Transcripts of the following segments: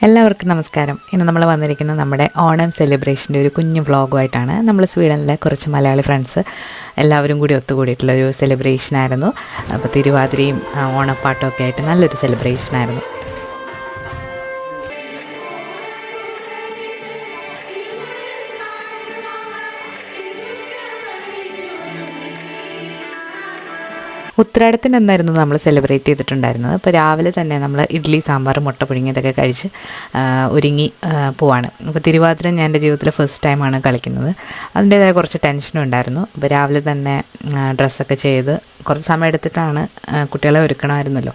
എല്ലാവർക്കും നമസ്കാരം. ഇന്ന് നമ്മൾ വന്നിരിക്കുന്നത് നമ്മുടെ ഓണം സെലിബ്രേഷൻ്റെ ഒരു കുഞ്ഞു വ്ളോഗുമായിട്ടാണ്. നമ്മൾ സ്വീഡനിലെ കുറച്ച് മലയാളി ഫ്രണ്ട്സ് എല്ലാവരും കൂടി ഒത്തുകൂടിയിട്ടുള്ളൊരു സെലിബ്രേഷനായിരുന്നു. അപ്പോൾ തിരുവാതിരയും ഓണപ്പാട്ടും ഒക്കെ ആയിട്ട് നല്ലൊരു സെലിബ്രേഷനായിരുന്നു. ഉത്രാടത്തിന് എന്നായിരുന്നു നമ്മൾ സെലിബ്രേറ്റ് ചെയ്തിട്ടുണ്ടായിരുന്നത്. അപ്പോൾ രാവിലെ തന്നെ നമ്മൾ ഇഡ്ഡലി, സാമ്പാർ, മുട്ട പുഴുങ്ങിയതൊക്കെ കഴിച്ച് ഒരുങ്ങി പോവാണ്. അപ്പോൾ തിരുവാതിര ഞാൻ എൻ്റെ ജീവിതത്തിൽ ഫസ്റ്റ് ടൈമാണ് കളിക്കുന്നത്. അതിൻ്റേതായ കുറച്ച് ടെൻഷനും ഉണ്ടായിരുന്നു. അപ്പോൾ രാവിലെ തന്നെ ഡ്രസ്സൊക്കെ ചെയ്ത് കുറച്ച് സമയം എടുത്തിട്ടാണ് കുട്ടികളെ ഒരുക്കണമായിരുന്നല്ലോ.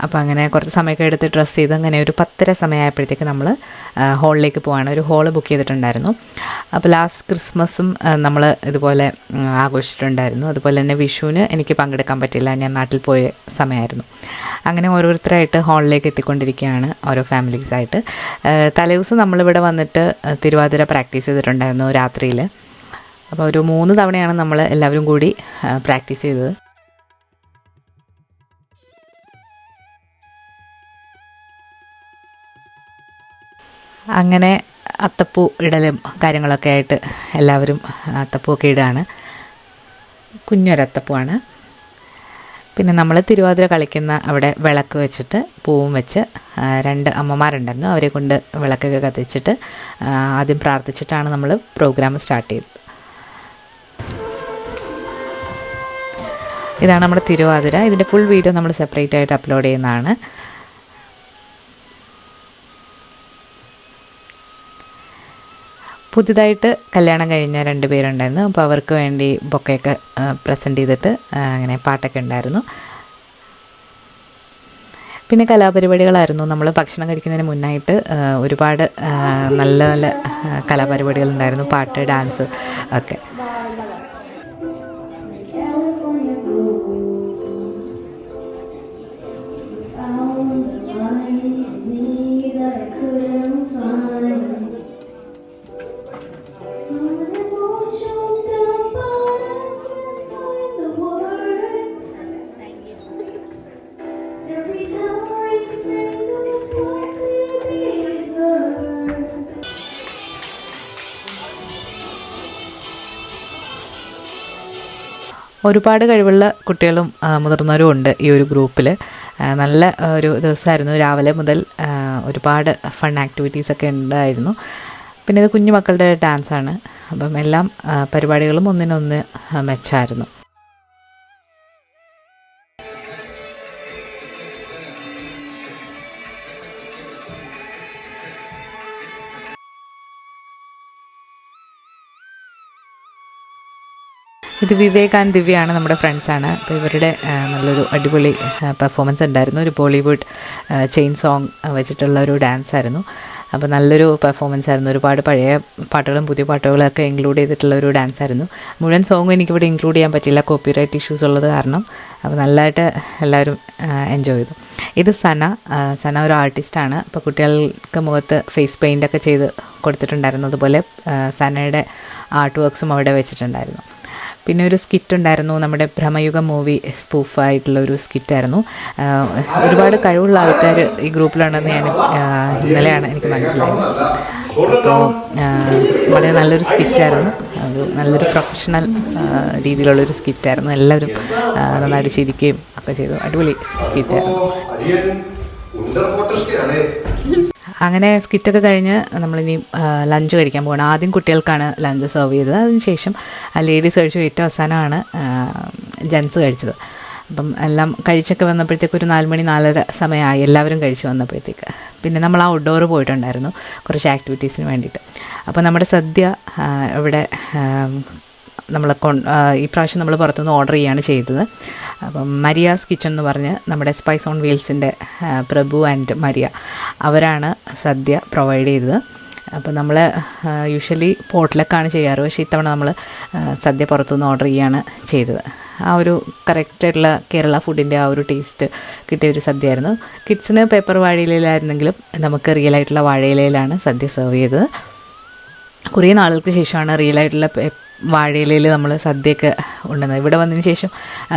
അപ്പോൾ അങ്ങനെ കുറച്ച് സമയമൊക്കെ എടുത്ത് ഡ്രസ്സ് ചെയ്ത് അങ്ങനെ ഒരു 10:30 സമയമായപ്പോഴത്തേക്ക് നമ്മൾ ഹോളിലേക്ക് പോവാണ്. ഒരു ഹോള് ബുക്ക് ചെയ്തിട്ടുണ്ടായിരുന്നു. അപ്പോൾ ലാസ്റ്റ് ക്രിസ്മസും നമ്മൾ ഇതുപോലെ ആഘോഷിച്ചിട്ടുണ്ടായിരുന്നു. അതുപോലെ തന്നെ വിഷുവിന് എനിക്ക് പങ്കെടുക്കാൻ പറ്റില്ല, ഞാൻ നാട്ടിൽ പോയ സമയമായിരുന്നു. അങ്ങനെ ഓരോരുത്തരായിട്ട് ഹാളിലേക്ക് എത്തിക്കൊണ്ടിരിക്കുകയാണ്, ഓരോ ഫാമിലീസായിട്ട്. തലേദിവസം നമ്മളിവിടെ വന്നിട്ട് തിരുവാതിര പ്രാക്ടീസ് ചെയ്തിട്ടുണ്ടായിരുന്നു രാത്രിയിൽ. അപ്പോൾ ഒരു 3 തവണയാണ് നമ്മൾ എല്ലാവരും കൂടി പ്രാക്ടീസ് ചെയ്തത്. അങ്ങനെ അത്തപ്പൂ ഇടലും കാര്യങ്ങളൊക്കെ ആയിട്ട് എല്ലാവരും അത്തപ്പൂവൊക്കെ ഇടുകയാണ്. കുഞ്ഞൊരത്തപ്പൂവാണ്. പിന്നെ നമ്മൾ തിരുവാതിര കളിക്കുന്ന അവിടെ വിളക്ക് വെച്ചിട്ട് പൂവും വെച്ച് 2 അമ്മമാരുണ്ടായിരുന്നു, അവരെ കൊണ്ട് വിളക്കൊക്കെ കത്തിച്ചിട്ട് ആദ്യം പ്രാർത്ഥിച്ചിട്ടാണ് നമ്മൾ പ്രോഗ്രാം സ്റ്റാർട്ട് ചെയ്തത്. ഇതാണ് നമ്മുടെ തിരുവാതിര. ഇതിൻ്റെ ഫുൾ വീഡിയോ നമ്മൾ സെപ്പറേറ്റ് ആയിട്ട് അപ്ലോഡ് ചെയ്യുന്നതാണ്. പുതുതായിട്ട് കല്യാണം കഴിഞ്ഞ 2 പേരുണ്ടായിരുന്നു. അപ്പോൾ അവർക്ക് വേണ്ടി ബൊക്കെയൊക്കെ പ്രസൻറ്റ് ചെയ്തിട്ട് അങ്ങനെ പാട്ടൊക്കെ ഉണ്ടായിരുന്നു. പിന്നെ കലാപരിപാടികളായിരുന്നു. നമ്മൾ ഭക്ഷണം കഴിക്കുന്നതിന് മുന്നായിട്ട് ഒരുപാട് നല്ല നല്ല കലാപരിപാടികളുണ്ടായിരുന്നു, പാട്ട്, ഡാൻസ് ഒക്കെ. ഒരുപാട് കഴിവുള്ള കുട്ടികളും മുതിർന്നവരും ഉണ്ട് ഈ ഒരു ഗ്രൂപ്പിൽ. നല്ല ഒരു ദിവസമായിരുന്നു. രാവിലെ മുതൽ ഒരുപാട് ഫൺ ആക്ടിവിറ്റീസൊക്കെ ഉണ്ടായിരുന്നു. പിന്നെ ഇത് കുഞ്ഞു മക്കളുടെ ഡാൻസാണ്. അപ്പം എല്ലാം പരിപാടികളും ഒന്നിനൊന്ന് മെച്ചമായിരുന്നു. ഇത് വിവേക് ആൻഡ് ദിവ്യയാണ്, നമ്മുടെ ഫ്രണ്ട്സാണ്. അപ്പോൾ ഇവരുടെ നല്ലൊരു അടിപൊളി പെർഫോമൻസ് ഉണ്ടായിരുന്നു. ഒരു ബോളിവുഡ് ചെയിൻ സോങ് വെച്ചിട്ടുള്ള ഒരു ഡാൻസായിരുന്നു. അപ്പോൾ നല്ലൊരു പെർഫോമൻസ് ആയിരുന്നു. ഒരുപാട് പഴയ പാട്ടുകളും പുതിയ പാട്ടുകളൊക്കെ ഇൻക്ലൂഡ് ചെയ്തിട്ടുള്ള ഒരു ഡാൻസായിരുന്നു. മുഴുവൻ സോങ്ങും എനിക്കിവിടെ ഇൻക്ലൂഡ് ചെയ്യാൻ പറ്റില്ല, കോപ്പിറൈറ്റ് ഇഷ്യൂസ് ഉള്ളത് കാരണം. അപ്പോൾ നല്ലതായിട്ട് എല്ലാവരും എൻജോയ് ചെയ്തു. ഇത് സന ഒരു ആർട്ടിസ്റ്റാണ്. അപ്പോൾ കുട്ടികൾക്ക് മുഖത്ത് ഫേസ് പെയിൻ്റൊക്കെ ചെയ്ത് കൊടുത്തിട്ടുണ്ടായിരുന്നു. അതുപോലെ സനയുടെ ആർട്ട് വർക്ക്സും അവിടെ വെച്ചിട്ടുണ്ടായിരുന്നു. പിന്നെ ഒരു സ്കിറ്റ് ഉണ്ടായിരുന്നു, നമ്മുടെ ഭ്രമയുഗം മൂവി സ്പൂഫായിട്ടുള്ള ഒരു സ്കിറ്റായിരുന്നു. ഒരുപാട് കഴിവുള്ള ആൾക്കാർ ഈ ഗ്രൂപ്പിലുണ്ടെന്ന് ഇന്നലെയാണ് എനിക്ക് മനസ്സിലായത്. അപ്പോൾ വളരെ നല്ലൊരു സ്കിറ്റായിരുന്നു, നല്ലൊരു പ്രൊഫഷണൽ രീതിയിലുള്ളൊരു സ്കിറ്റായിരുന്നു. എല്ലാവരും നന്നായിട്ട് ചിരിക്കുകയും ഒക്കെ ചെയ്തു. അടിപൊളി സ്കിറ്റായിരുന്നു. അങ്ങനെ സ്കിറ്റൊക്കെ കഴിഞ്ഞ് നമ്മളിനി ലഞ്ച് കഴിക്കാൻ പോകണം. ആദ്യം കുട്ടികൾക്കാണ് ലഞ്ച് സെർവ് ചെയ്തത്. അതിനുശേഷം ലേഡീസ് കഴിച്ചു. ഏറ്റവും അവസാനമാണ് ജെൻസ് കഴിച്ചത്. അപ്പം എല്ലാം കഴിച്ചൊക്കെ വന്നപ്പോഴത്തേക്ക് ഒരു 4 മണി 4:30 സമയമായി എല്ലാവരും കഴിച്ച് വന്നപ്പോഴത്തേക്ക്. പിന്നെ നമ്മൾ ഔട്ട്ഡോർ പോയിട്ടുണ്ടായിരുന്നു കുറച്ച് ആക്ടിവിറ്റീസിന് വേണ്ടിയിട്ട്. അപ്പോൾ നമ്മുടെ സദ്യ ഇവിടെ നമ്മൾ ഈ പ്രാവശ്യം നമ്മൾ പുറത്തുനിന്ന് ഓർഡർ ചെയ്യുകയാണ് ചെയ്തത്. അപ്പം മരിയാസ് കിച്ചൺ എന്ന് പറഞ്ഞ് നമ്മുടെ സ്പൈസ് ഓൺ വീൽസിൻ്റെ പ്രഭു ആൻഡ് മരിയ അവരാണ് സദ്യ പ്രൊവൈഡ് ചെയ്തത്. അപ്പോൾ നമ്മൾ യൂഷ്വലി പോട്ട്ലക്കാണ് ചെയ്യാറ്, പക്ഷേ ഇത്തവണ നമ്മൾ സദ്യ പുറത്തുനിന്ന് ഓർഡർ ചെയ്യുകയാണ് ചെയ്തത്. ആ ഒരു കറക്റ്റായിട്ടുള്ള കേരള ഫുഡിൻ്റെ ആ ഒരു ടേസ്റ്റ് കിട്ടിയ ഒരു സദ്യയായിരുന്നു. കിഡ്സിന് പേപ്പർ വാഴയിലയിലായിരുന്നെങ്കിലും നമുക്ക് റിയലായിട്ടുള്ള വാഴയിലയിലാണ് സദ്യ സെർവ് ചെയ്തത്. കുറേ നാളുകൾക്ക് ശേഷമാണ് റിയലായിട്ടുള്ള വാഴയിലയിൽ നമ്മൾ സദ്യയൊക്കെ ഉണ്ടെന്ന്. ഇവിടെ വന്നതിന് ശേഷം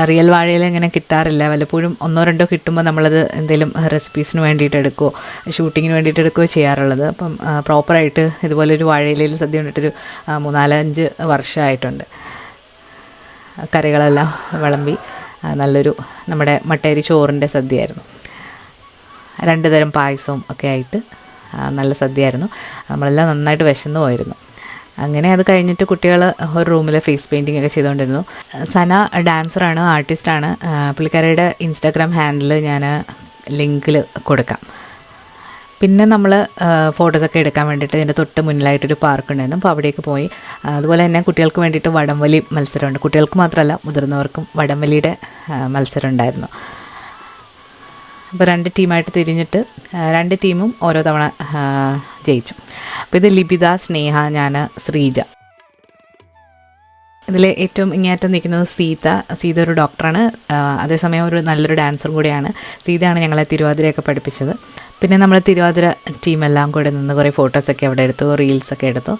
റിയൽ വാഴയില ഇങ്ങനെ കിട്ടാറില്ല. വല്ലപ്പോഴും 1-2 കിട്ടുമ്പോൾ നമ്മളത് എന്തെങ്കിലും റെസിപ്പീസിന് വേണ്ടിയിട്ട് എടുക്കുകയോ ഷൂട്ടിങ്ങിന് വേണ്ടിയിട്ട് എടുക്കുകയോ ചെയ്യാറുള്ളത്. അപ്പം പ്രോപ്പറായിട്ട് ഇതുപോലൊരു വാഴയിലയിൽ സദ്യ കൊണ്ടിട്ടൊരു 3-4-5 വർഷമായിട്ടുണ്ട്. കറികളെല്ലാം വിളമ്പി നല്ലൊരു നമ്മുടെ മട്ടേരി ചോറിൻ്റെ സദ്യയായിരുന്നു. 2 തരം പായസവും ഒക്കെ ആയിട്ട് നല്ല സദ്യയായിരുന്നു. നമ്മളെല്ലാം നന്നായിട്ട് വിശന്നു പോയിരുന്നു. അങ്ങനെ അത് കഴിഞ്ഞിട്ട് കുട്ടികൾ ഒരു റൂമിൽ ഫേസ് പെയിൻറ്റിംഗ് ഒക്കെ ചെയ്തുകൊണ്ടിരുന്നു. സന ഡാൻസറാണ്, ആർട്ടിസ്റ്റാണ്. പുള്ളിക്കാരിയുടെ ഇൻസ്റ്റാഗ്രാം ഹാൻഡിൽ ഞാൻ ലിങ്കിൽ കൊടുക്കാം. പിന്നെ നമ്മൾ ഫോട്ടോസൊക്കെ എടുക്കാൻ വേണ്ടിയിട്ട് ഇതിൻ്റെ തൊട്ട് മുന്നിലായിട്ടൊരു പാർക്ക് ഉണ്ടായിരുന്നു. അപ്പോൾ അവിടേക്ക് പോയി. അതുപോലെ തന്നെ കുട്ടികൾക്ക് വേണ്ടിയിട്ട് വടംവലി മത്സരമുണ്ട്. കുട്ടികൾക്ക് മാത്രമല്ല മുതിർന്നവർക്കും വടംവലിയുടെ മത്സരം ഉണ്ടായിരുന്നു. അപ്പോൾ 2 ടീമായിട്ട് തിരിഞ്ഞിട്ട് 2 ടീമും ഓരോ തവണ ജയിച്ചു. അപ്പോൾ ഇത് ലിബിത, സ്നേഹ, ഞാൻ, ശ്രീജ. ഇതിൽ ഏറ്റവും ഇങ്ങേറ്റം നിൽക്കുന്നത് സീത ഒരു ഡോക്ടറാണ്, അതേസമയം ഒരു നല്ലൊരു ഡാൻസറും കൂടിയാണ്. സീതയാണ് ഞങ്ങളെ തിരുവാതിരയൊക്കെ പഠിപ്പിച്ചത്. പിന്നെ നമ്മൾ തിരുവാതിര ടീമെല്ലാം കൂടെ നിന്ന് കുറേ ഫോട്ടോസൊക്കെ അവിടെ എടുത്തു, റീൽസൊക്കെ എടുത്തു.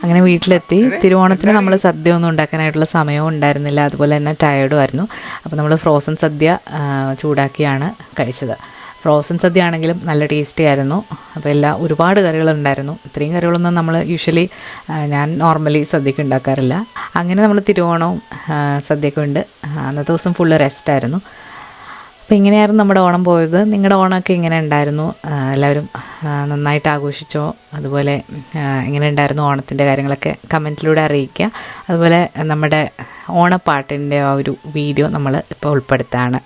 അങ്ങനെ വീട്ടിലെത്തി. തിരുവോണത്തിന് നമ്മൾ സദ്യ ഒന്നും ഉണ്ടാക്കാനായിട്ടുള്ള സമയവും ഉണ്ടായിരുന്നില്ല, അതുപോലെ തന്നെ ടയേർഡും ആയിരുന്നു. അപ്പോൾ നമ്മൾ ഫ്രോസൺ സദ്യ ചൂടാക്കിയാണ് കഴിച്ചത്. ഫ്രോസൺ സദ്യ ആണെങ്കിലും നല്ല ടേസ്റ്റി ആയിരുന്നു. അപ്പോൾ ഒരുപാട് കറികളുണ്ടായിരുന്നു. ഇത്രയും കറികളൊന്നും നമ്മൾ യൂഷ്വലി ഞാൻ നോർമലി സദ്യക്ക് ഉണ്ടാക്കാറില്ല. അങ്ങനെ നമ്മൾ തിരുവോണവും സദ്യയൊക്കെ ഉണ്ട്. അന്നത്തെ ദിവസം ഫുള്ള് റെസ്റ്റായിരുന്നു. അപ്പോൾ ഇങ്ങനെയായിരുന്നു നമ്മുടെ ഓണം പോയത്. നിങ്ങളുടെ ഓണമൊക്കെ ഇങ്ങനെ ഉണ്ടായിരുന്നു? എല്ലാവരും നന്നായിട്ട് ആഘോഷിച്ചോ? അതുപോലെ എങ്ങനെ ഉണ്ടായിരുന്നു ഓണത്തിൻ്റെ കാര്യങ്ങളൊക്കെ കമൻറ്റിലൂടെ അറിയിക്കുക. അതുപോലെ നമ്മുടെ ഓണപ്പാട്ടിൻ്റെ ആ ഒരു വീഡിയോ നമ്മൾ ഇപ്പോൾ ഉൾപ്പെടുത്താണ്.